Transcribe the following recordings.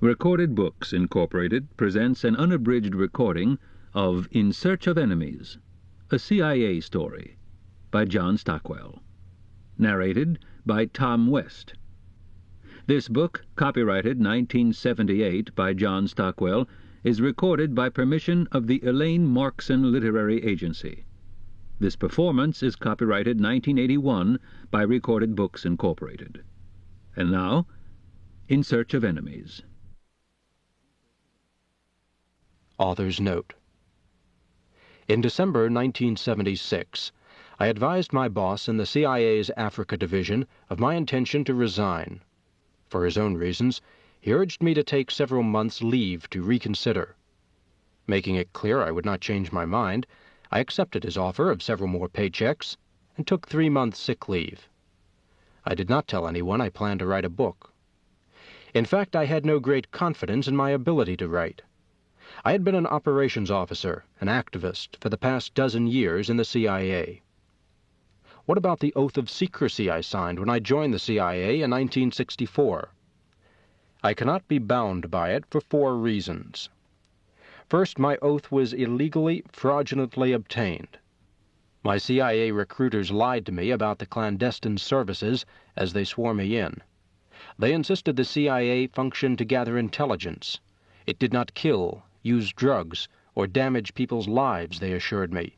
Recorded Books, Incorporated presents an unabridged recording of In Search of Enemies, a CIA story, by John Stockwell. Narrated by Tom West. This book, copyrighted 1978 by John Stockwell, is recorded by permission of the Elaine Markson Literary Agency. This performance is copyrighted 1981 by Recorded Books, Incorporated. And now, In Search of Enemies. Author's Note. In December 1976, I advised my boss in the CIA's Africa Division of my intention to resign. For his own reasons, he urged me to take several months' leave to reconsider. Making it clear I would not change my mind, I accepted his offer of several more paychecks and took 3 months' sick leave. I did not tell anyone I planned to write a book. In fact, I had no great confidence in my ability to write. I had been an operations officer, an activist, for the past dozen years in the CIA. What about the oath of secrecy I signed when I joined the CIA in 1964? I cannot be bound by it for 4 reasons. First, my oath was illegally, fraudulently obtained. My CIA recruiters lied to me about the clandestine services as they swore me in. They insisted the CIA functioned to gather intelligence. It did not kill, use drugs, or damage people's lives, they assured me.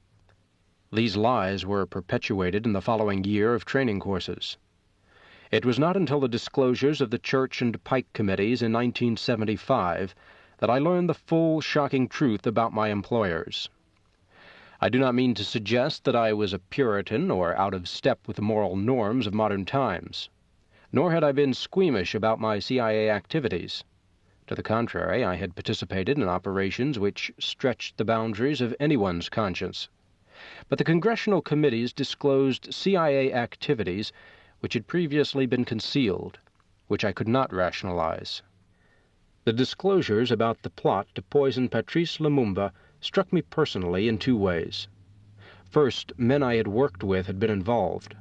These lies were perpetuated in the following year of training courses. It was not until the disclosures of the Church and Pike Committees in 1975 that I learned the full, shocking truth about my employers. I do not mean to suggest that I was a Puritan or out of step with the moral norms of modern times. Nor had I been squeamish about my CIA activities. To the contrary, I had participated in operations which stretched the boundaries of anyone's conscience. But the congressional committees disclosed CIA activities which had previously been concealed, which I could not rationalize. The disclosures about the plot to poison Patrice Lumumba struck me personally in 2 ways. First, men I had worked with had been involved.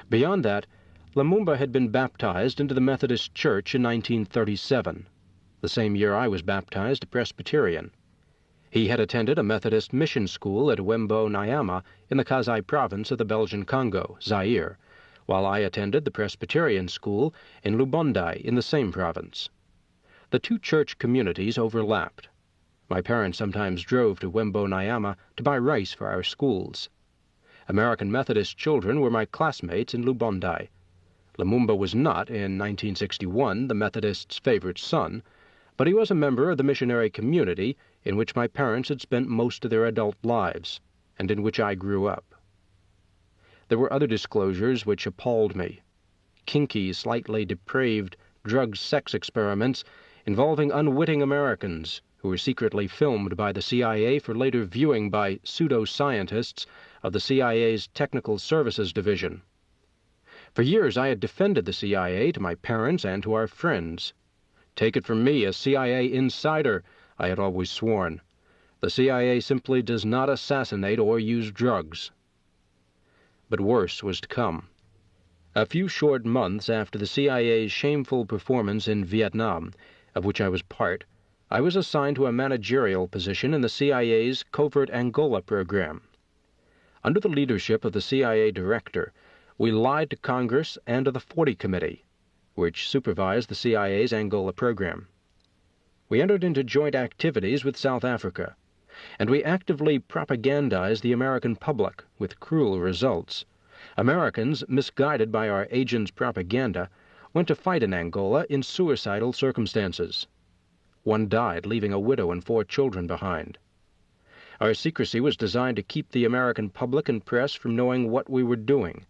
Beyond that, Lumumba had been baptized into the Methodist Church in 1937. The same year I was baptized a Presbyterian. He had attended a Methodist mission school at Wembo Nyama in the Kasai province of the Belgian Congo, Zaire, while I attended the Presbyterian school in Lubondai in the same province. The 2 church communities overlapped. My parents sometimes drove to Wembo Nyama to buy rice for our schools. American Methodist children were my classmates in Lubondai. Lumumba was not, in 1961, the Methodists' favorite son, but he was a member of the missionary community in which my parents had spent most of their adult lives, and in which I grew up. There were other disclosures which appalled me. Kinky, slightly depraved drug-sex experiments involving unwitting Americans who were secretly filmed by the CIA for later viewing by pseudo-scientists of the CIA's Technical Services Division. For years I had defended the CIA to my parents and to our friends. Take it from me, a CIA insider, I had always sworn. The CIA simply does not assassinate or use drugs. But worse was to come. A few short months after the CIA's shameful performance in Vietnam, of which I was part, I was assigned to a managerial position in the CIA's Covert Angola program. Under the leadership of the CIA director, we lied to Congress and to the 40 Committee, which supervised the CIA's Angola program. We entered into joint activities with South Africa, and we actively propagandized the American public with cruel results. Americans, misguided by our agents' propaganda, went to fight in Angola in suicidal circumstances. 1 died, leaving a widow and 4 children behind. Our secrecy was designed to keep the American public and press from knowing what we were doing.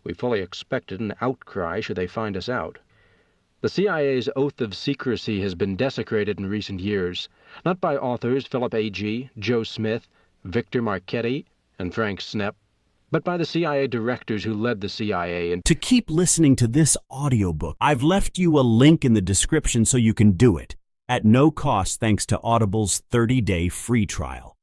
We fully expected an outcry should they find us out. The CIA's oath of secrecy has been desecrated in recent years, not by authors Philip A.G., Joe Smith, Victor Marchetti, and Frank Snepp, but by the CIA directors who led the CIA. And to keep listening to this audiobook, I've left you a link in the description so you can do it, at no cost thanks to Audible's 30-day free trial.